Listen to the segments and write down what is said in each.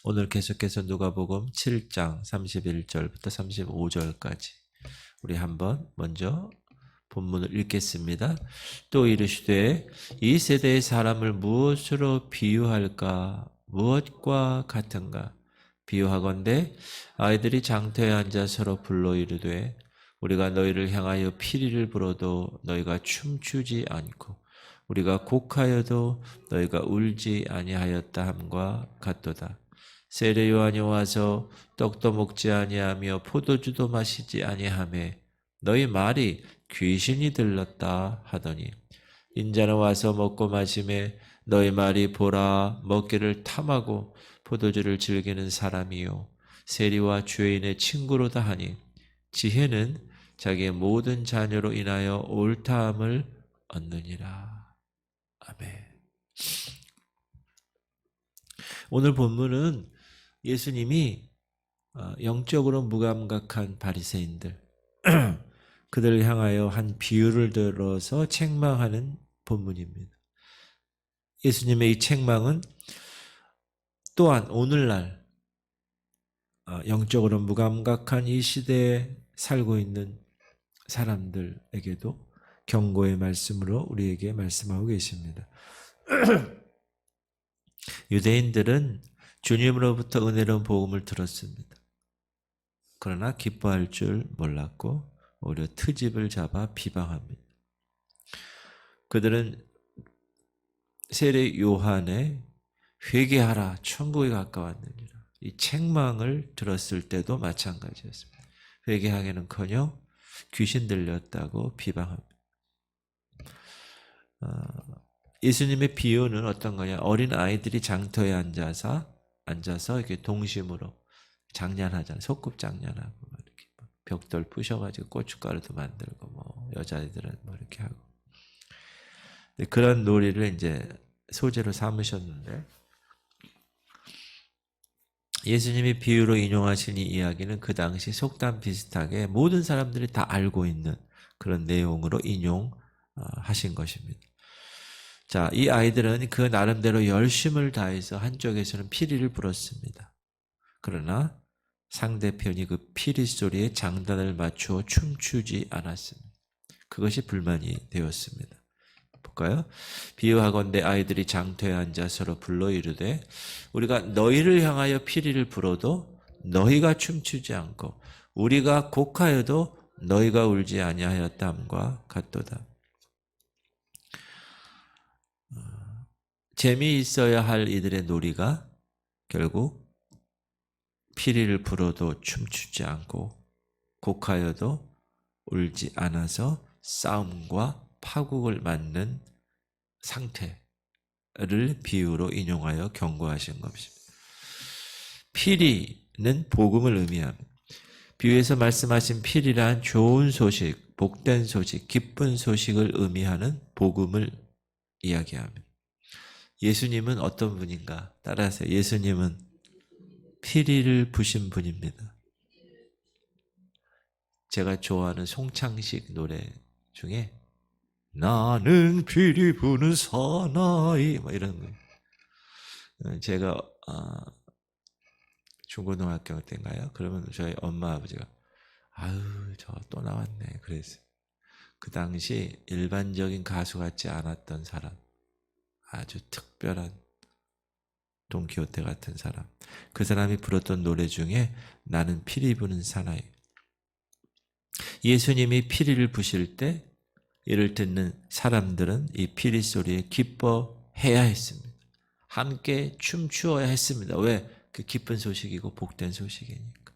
오늘 계속해서 누가복음 7장 31절부터 35절까지 우리 한번 먼저 본문을 읽겠습니다. 또 이르시되 이 세대의 사람을 무엇으로 비유할까? 무엇과 같은가? 비유하건대 아이들이 장터에 앉아 서로 불러 이르되 우리가 너희를 향하여 피리를 불어도 너희가 춤추지 않고 우리가 곡하여도 너희가 울지 아니하였다 함과 같도다. 세례 요한이 와서 떡도 먹지 아니하며 포도주도 마시지 아니하매 너희 말이 귀신이 들렀다 하더니 인자는 와서 먹고 마시매 너희 말이 보라 먹기를 탐하고 포도주를 즐기는 사람이요 세리와 죄인의 친구로다 하니 지혜는 자기의 모든 자녀로 인하여 옳다함을 얻느니라. 아멘. 오늘 본문은 예수님이 영적으로 무감각한 바리새인들 그들을 향하여 한 비유를 들어서 책망하는 본문입니다. 예수님의 이 책망은 또한 오늘날 영적으로 무감각한 이 시대에 살고 있는 사람들에게도 경고의 말씀으로 우리에게 말씀하고 계십니다. 유대인들은 주님으로부터 은혜로운 복음을 들었습니다. 그러나 기뻐할 줄 몰랐고 오히려 트집을 잡아 비방합니다. 그들은 세례 요한의 회개하라 천국에 가까웠느니라 이 책망을 들었을 때도 마찬가지였습니다. 회개하기는커녕 귀신 들렸다고 비방합니다. 예수님의 비유는 어떤 거냐? 어린 아이들이 장터에 앉아서 이렇게 동심으로 장난하잖아요. 소꿉장난하고 이렇게 벽돌 부셔가지고 고춧가루도 만들고 뭐 여자애들은 뭐 이렇게 하고 그런 놀이를 이제 소재로 삼으셨는데 예수님이 비유로 인용하신 이 이야기는 그 당시 속담 비슷하게 모든 사람들이 다 알고 있는 그런 내용으로 인용하신 것입니다. 자, 이 아이들은 그 나름대로 열심을 다해서 한쪽에서는 피리를 불었습니다. 그러나 상대편이 그 피리 소리에 장단을 맞추어 춤추지 않았습니다. 그것이 불만이 되었습니다. 볼까요? 비유하건대 아이들이 장터에 앉아 서로 불러 이르되 우리가 너희를 향하여 피리를 불어도 너희가 춤추지 않고 우리가 곡하여도 너희가 울지 아니하였담과 같도다. 재미있어야 할 이들의 놀이가 결국 피리를 불어도 춤추지 않고 곡하여도 울지 않아서 싸움과 파국을 맞는 상태를 비유로 인용하여 경고하신 것입니다. 피리는 복음을 의미합니다. 비유에서 말씀하신 피리란 좋은 소식, 복된 소식, 기쁜 소식을 의미하는 복음을 이야기합니다. 예수님은 어떤 분인가? 따라하세요. 예수님은 피리를 부신 분입니다. 제가 좋아하는 송창식 노래 중에 나는 피리 부는 사나이 뭐 이런 거. 제가 중고등학교 때인가요? 그러면 저희 엄마 아버지가 아유 저 또 나왔네 그랬어요. 그 당시 일반적인 가수 같지 않았던 사람 아주 특별한 돈키호테 같은 사람 그 사람이 불렀던 노래 중에 나는 피리 부는 사나이 예수님이 피리를 부실 때 이를 듣는 사람들은 이 피리 소리에 기뻐해야 했습니다. 함께 춤추어야 했습니다. 왜? 그 기쁜 소식이고 복된 소식이니까.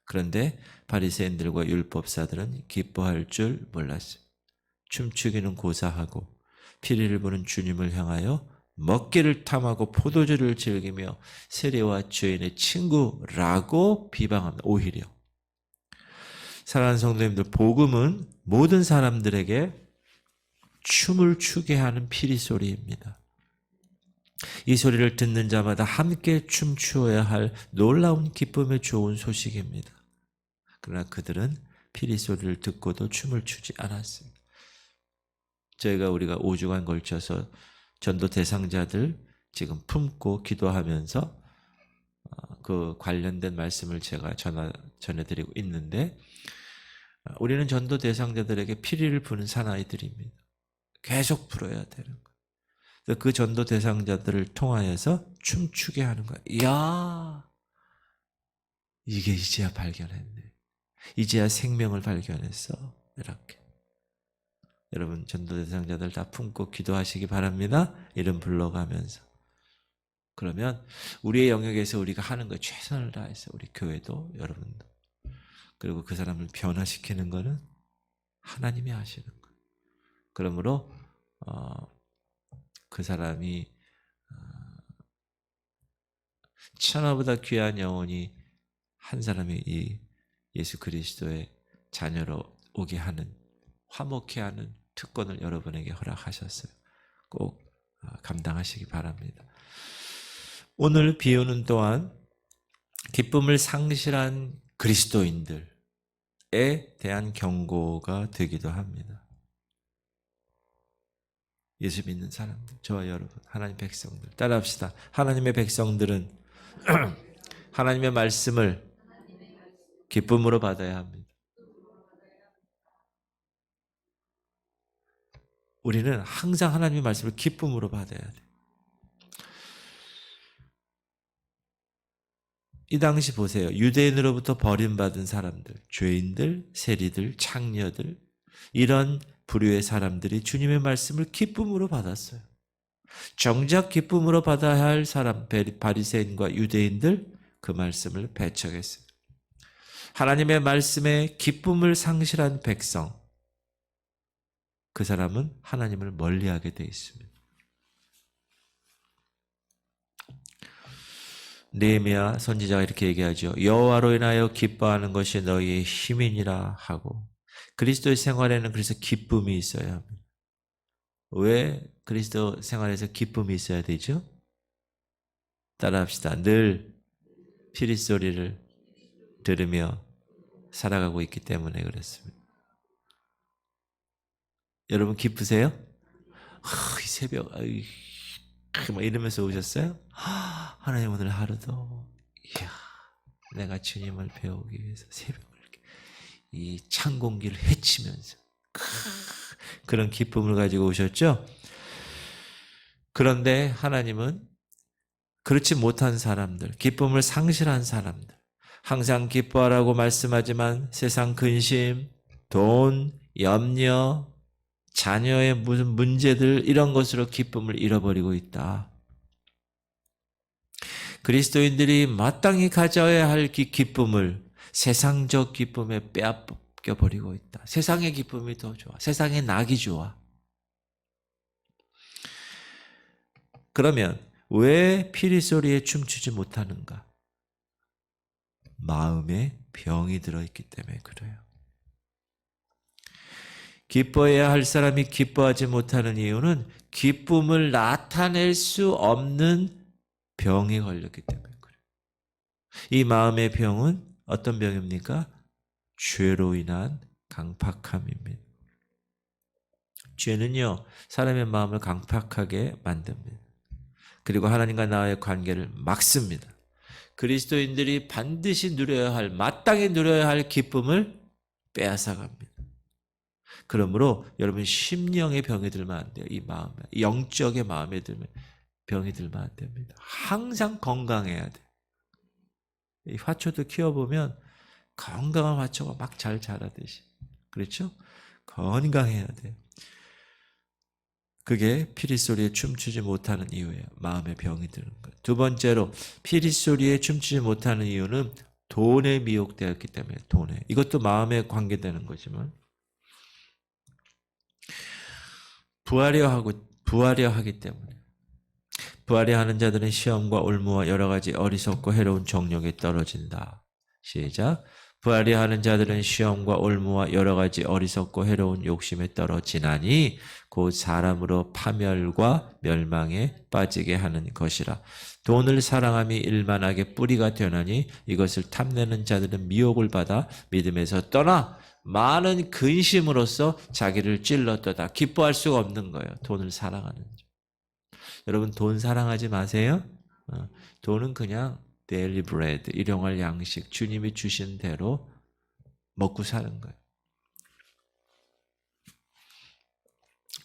그런데 바리새인들과 율법사들은 기뻐할 줄 몰랐습니다. 춤추기는 고사하고 피리를 부는 주님을 향하여 먹기를 탐하고 포도주를 즐기며 세리와 죄인의 친구라고 비방합니다. 오히려 사랑하는 성도님들 복음은 모든 사람들에게 춤을 추게 하는 피리 소리입니다. 이 소리를 듣는 자마다 함께 춤추어야 할 놀라운 기쁨의 좋은 소식입니다. 그러나 그들은 피리 소리를 듣고도 춤을 추지 않았습니다. 우리가 5주간 걸쳐서 전도 대상자들 지금 품고 기도하면서 그 관련된 말씀을 제가 전해드리고 있는데, 우리는 전도 대상자들에게 피리를 부는 사나이들입니다. 계속 불어야 되는 거예요. 그래서 그 전도 대상자들을 통하여서 춤추게 하는 거예요. 이야, 이게 이제야 발견했네. 이제야 생명을 발견했어. 이렇게. 여러분 전도 대상자들 다 품고 기도하시기 바랍니다. 이름 불러가면서. 그러면 우리의 영역에서 우리가 하는 거 최선을 다해서 우리 교회도 여러분도, 그리고 그 사람을 변화시키는 거는 하나님이 하시는 거예요. 그러므로 그 사람이 천하보다 귀한 영혼이 한 사람이 이 예수 그리스도의 자녀로 오게 하는, 화목케 하는 특권을 여러분에게 허락하셨어요. 꼭 감당하시기 바랍니다. 오늘 비유는 또한 기쁨을 상실한 그리스도인들에 대한 경고가 되기도 합니다. 예수 믿는 사람들, 저와 여러분, 하나님 백성들 따라합시다. 하나님의 백성들은 하나님의 말씀을 기쁨으로 받아야 합니다. 우리는 항상 하나님의 말씀을 기쁨으로 받아야 돼요. 이 당시 보세요. 유대인으로부터 버림받은 사람들, 죄인들, 세리들, 창녀들, 이런 부류의 사람들이 주님의 말씀을 기쁨으로 받았어요. 정작 기쁨으로 받아야 할 사람, 바리새인과 유대인들, 그 말씀을 배척했어요. 하나님의 말씀에 기쁨을 상실한 백성, 그 사람은 하나님을 멀리하게 돼 있습니다. 느헤미야 선지자가 이렇게 얘기하죠. 여호와로 인하여 기뻐하는 것이 너희의 힘이니라 하고, 그리스도의 생활에는 그래서 기쁨이 있어야 합니다. 왜 그리스도 생활에서 기쁨이 있어야 되죠? 따라합시다. 늘 피리 소리를 들으며 살아가고 있기 때문에 그렇습니다. 여러분 기쁘세요? 이 새벽 막 이러면서 오셨어요? 하나님 오늘 하루도 이야, 내가 주님을 배우기 위해서 새벽을 이렇게 이 찬 공기를 헤치면서 그런 기쁨을 가지고 오셨죠? 그런데 하나님은 그렇지 못한 사람들, 기쁨을 상실한 사람들, 항상 기뻐하라고 말씀하지만 세상 근심, 돈, 염려, 자녀의 무슨 문제들, 이런 것으로 기쁨을 잃어버리고 있다. 그리스도인들이 마땅히 가져야 할 기쁨을 세상적 기쁨에 빼앗겨버리고 있다. 세상의 기쁨이 더 좋아. 세상의 낙이 좋아. 그러면 왜 피리 소리에 춤추지 못하는가? 마음에 병이 들어있기 때문에 그래요. 기뻐해야 할 사람이 기뻐하지 못하는 이유는 기쁨을 나타낼 수 없는 병에 걸렸기 때문에 그래요. 이 마음의 병은 어떤 병입니까? 죄로 인한 강팍함입니다. 죄는요, 사람의 마음을 강팍하게 만듭니다. 그리고 하나님과 나와의 관계를 막습니다. 그리스도인들이 반드시 누려야 할, 마땅히 누려야 할 기쁨을 빼앗아갑니다. 그러므로 여러분 심령의 병이 들면 안 돼요. 이 마음에, 영적의 마음에 들면 병이 들면 안 됩니다. 항상 건강해야 돼요. 이 화초도 키워보면 건강한 화초가 막 잘 자라듯이, 그렇죠? 건강해야 돼요. 그게 피리소리에 춤추지 못하는 이유예요. 마음의 병이 드는 거예요. 두 번째로 피리소리에 춤추지 못하는 이유는 돈에 미혹되었기 때문에, 돈에. 이것도 마음에 관계되는 거지만 부하려 하기 때문에. 부하려 하는 자들은 시험과 올무와 여러 가지 어리석고 해로운 정욕에 떨어진다. 시작. 부하려 하는 자들은 시험과 올무와 여러 가지 어리석고 해로운 욕심에 떨어지나니 곧 사람으로 파멸과 멸망에 빠지게 하는 것이라. 돈을 사랑함이 일만하게 뿌리가 되나니 이것을 탐내는 자들은 미혹을 받아 믿음에서 떠나 많은 근심으로써 자기를 찔렀도다. 기뻐할 수가 없는 거예요. 돈을 사랑하는 자. 여러분 돈 사랑하지 마세요. 돈은 그냥 daily bread, 일용할 양식, 주님이 주신 대로 먹고 사는 거예요.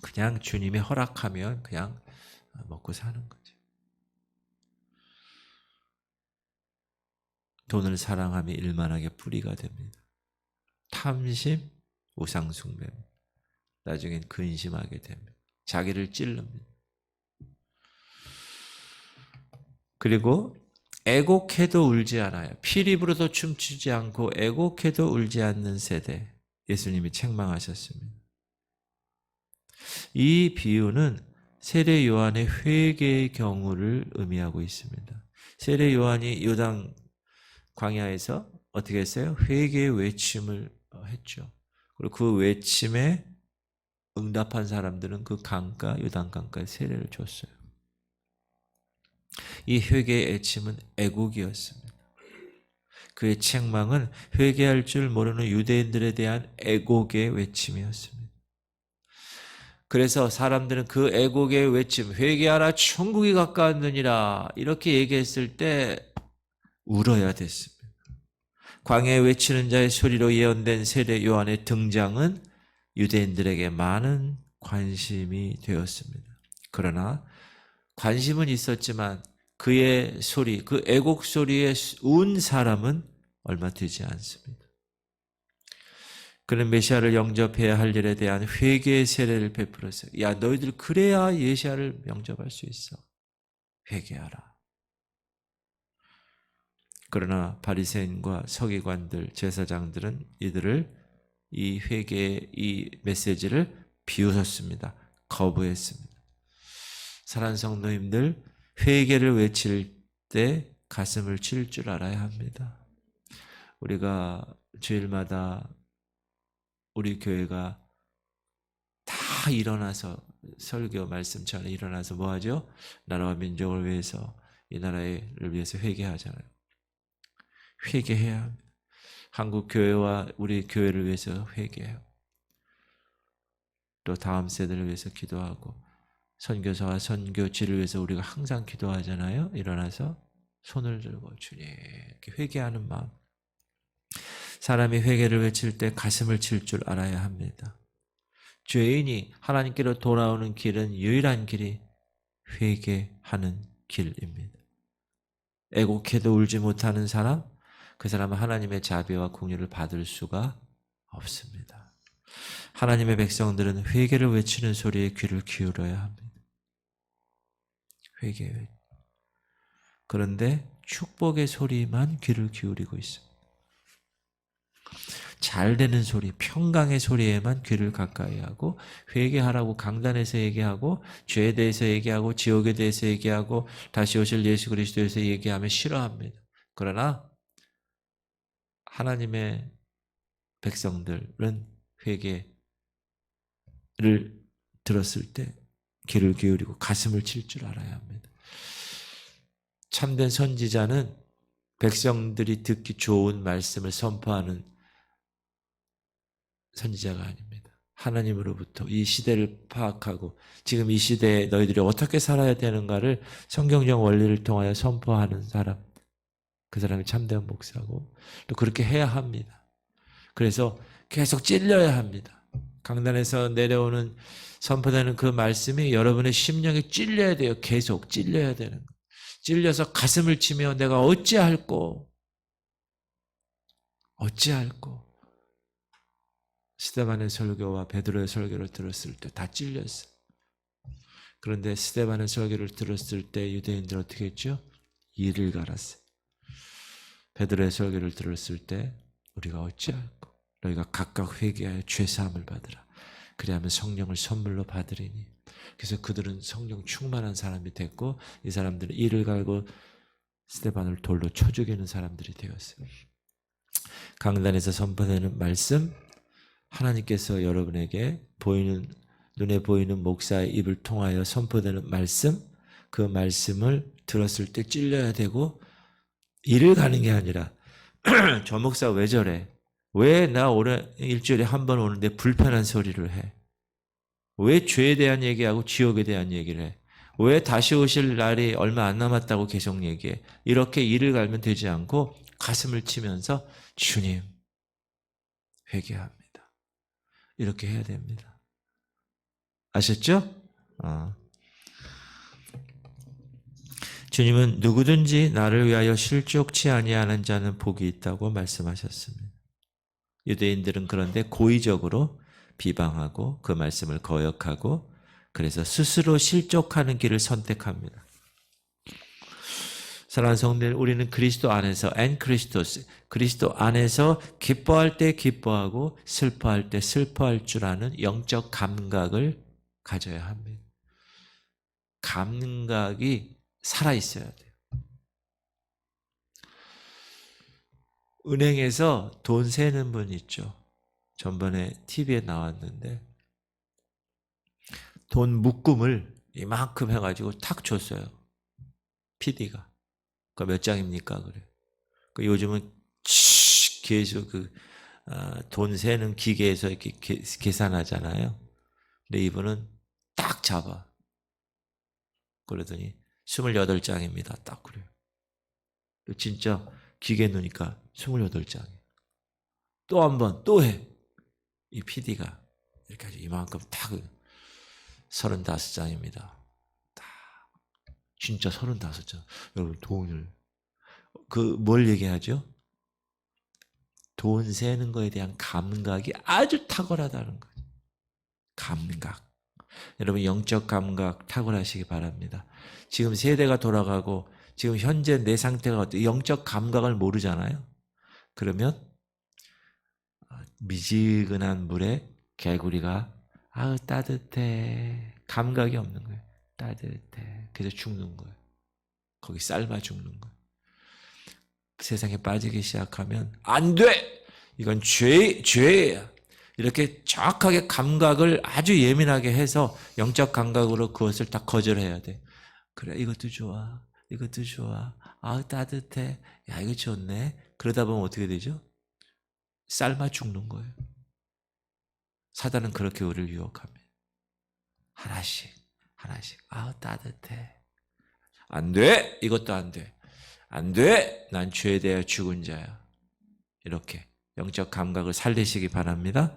그냥 주님이 허락하면 그냥 먹고 사는 거죠. 돈을 사랑하며 일만하게 뿌리가 됩니다. 탐심, 우상숭배, 나중엔 근심하게 됩니다. 자기를 찔릅니다. 그리고 애곡해도 울지 않아요. 피리부로도 춤추지 않고 애곡해도 울지 않는 세대, 예수님이 책망하셨습니다. 이 비유는 세례 요한의 회개의 경우를 의미하고 있습니다. 세례 요한이 요단 광야에서 어떻게 했어요? 회개의 외침을 했죠. 그리고 그 외침에 응답한 사람들은 그 강가, 요단강가에 세례를 줬어요. 이 회개의 외침은 애곡이었습니다. 그의 책망은 회개할 줄 모르는 유대인들에 대한 애곡의 외침이었습니다. 그래서 사람들은 그 애곡의 외침, 회개하라 천국이 가까웠느니라 이렇게 얘기했을 때 울어야 됐습니다. 광야에 외치는 자의 소리로 예언된 세례 요한의 등장은 유대인들에게 많은 관심이 되었습니다. 그러나 관심은 있었지만 그의 소리, 그 애곡 소리에 운 사람은 얼마 되지 않습니다. 그는 메시아를 영접해야 할 일에 대한 회개의 세례를 베풀었어요. 야, 너희들 그래야 메시아를 영접할 수 있어. 회개하라. 그러나 바리새인과 서기관들, 제사장들은 이들을 이 회개의 이 메시지를 비웃었습니다. 거부했습니다. 사랑하는 성도님들, 회개를 외칠 때 가슴을 칠 줄 알아야 합니다. 우리가 주일마다 우리 교회가 다 일어나서 설교 말씀처럼 일어나서 뭐 하죠? 나라와 민족을 위해서 이 나라를 위해서 회개하잖아요. 회개해야 합니다. 한국 교회와 우리 교회를 위해서 회개해요. 또 다음 세대를 위해서 기도하고 선교사와 선교지를 위해서 우리가 항상 기도하잖아요. 일어나서 손을 들고 주님 이렇게 회개하는 마음. 사람이 회개를 외칠 때 가슴을 칠 줄 알아야 합니다. 죄인이 하나님께로 돌아오는 길은 유일한 길이 회개하는 길입니다. 애곡해도 울지 못하는 사람, 그 사람은 하나님의 자비와 공의를 받을 수가 없습니다. 하나님의 백성들은 회개를 외치는 소리에 귀를 기울여야 합니다. 회개. 그런데 축복의 소리만 귀를 기울이고 있습니다. 잘 되는 소리, 평강의 소리에만 귀를 가까이 하고 회개하라고 강단에서 얘기하고 죄에 대해서 얘기하고 지옥에 대해서 얘기하고 다시 오실 예수 그리스도에 대해서 얘기하면 싫어합니다. 그러나 하나님의 백성들은 회개를 들었을 때 귀를 기울이고 가슴을 칠 줄 알아야 합니다. 참된 선지자는 백성들이 듣기 좋은 말씀을 선포하는 선지자가 아닙니다. 하나님으로부터 이 시대를 파악하고 지금 이 시대에 너희들이 어떻게 살아야 되는가를 성경적 원리를 통하여 선포하는 사람, 그 사람이 참된 목사고 또 그렇게 해야 합니다. 그래서 계속 찔려야 합니다. 강단에서 내려오는 선포되는 그 말씀이 여러분의 심령에 찔려야 돼요. 계속 찔려야 되는 거예요. 찔려서 가슴을 치며 내가 어찌할꼬 스데반의 설교와 베드로의 설교를 들었을 때 다 찔렸어요. 그런데 스데반의 설교를 들었을 때 유대인들 어떻게 했죠? 이를 갈았어요. 베드로의 설교를 들었을 때 우리가 어찌할꼬 너희가 각각 회개하여 죄사함을 받으라. 그리하면 성령을 선물로 받으리니. 그래서 그들은 성령 충만한 사람이 됐고 이 사람들은 이를 갈고 스데반을 돌로 쳐 죽이는 사람들이 되었어요. 강단에서 선포되는 말씀, 하나님께서 여러분에게 눈에 보이는 목사의 입을 통하여 선포되는 말씀, 그 말씀을 들었을 때 찔려야 되고 이를 가는 게 아니라 저 목사 왜 저래? 왜 나 올해 일주일에 한 번 오는데 불편한 소리를 해? 왜 죄에 대한 얘기하고 지옥에 대한 얘기를 해? 왜 다시 오실 날이 얼마 안 남았다고 계속 얘기해? 이렇게 이를 갈면 되지 않고 가슴을 치면서 주님 회개합니다. 이렇게 해야 됩니다. 아셨죠? 주님은 누구든지 나를 위하여 실족치 아니하는 자는 복이 있다고 말씀하셨습니다. 유대인들은 그런데 고의적으로 비방하고 그 말씀을 거역하고 그래서 스스로 실족하는 길을 선택합니다. 사랑하는 성도들, 우리는 그리스도 안에서 엔크리스토스, 그리스도 안에서 기뻐할 때 기뻐하고 슬퍼할 때 슬퍼할 줄 아는 영적 감각을 가져야 합니다. 감각이 살아있어야 돼요. 은행에서 돈 세는 분 있죠. 전번에 TV에 나왔는데 돈 묶음을 이만큼 해가지고 탁 줬어요. PD가. 그 몇 장입니까? 그래. 그 요즘은 계속 돈 세는 기계에서 이렇게 계산하잖아요. 근데 이분은 딱 잡아. 그러더니 28장입니다. 딱 그래요. 진짜 기계 놓으니까 28장이에요. 또 한 번 또 해. 이 PD가 이렇게 아주 이만큼 딱 35장입니다. 딱 진짜 35장. 여러분 돈을 뭘 얘기하죠? 돈 세는 거에 대한 감각이 아주 탁월하다는 거죠. 감각. 여러분 영적 감각 탁월하시기 바랍니다. 지금 세대가 돌아가고 지금 현재 내 상태가 어때? 영적 감각을 모르잖아요. 그러면 미지근한 물에 개구리가 아우 따뜻해. 감각이 없는 거예요. 따뜻해. 그래서 죽는 거예요. 거기 삶아 죽는 거예요. 세상에 빠지기 시작하면 안 돼! 이건 죄야. 이렇게 정확하게 감각을 아주 예민하게 해서 영적 감각으로 그것을 다 거절해야 돼. 그래, 이것도 좋아. 이것도 좋아. 아, 따뜻해. 야, 이거 좋네. 그러다 보면 어떻게 되죠? 삶아 죽는 거예요. 사단은 그렇게 우리를 유혹합니다. 하나씩. 아, 따뜻해. 안 돼! 이것도 안 돼. 안 돼! 난 죄에 대해 죽은 자야. 이렇게 영적 감각을 살리시기 바랍니다.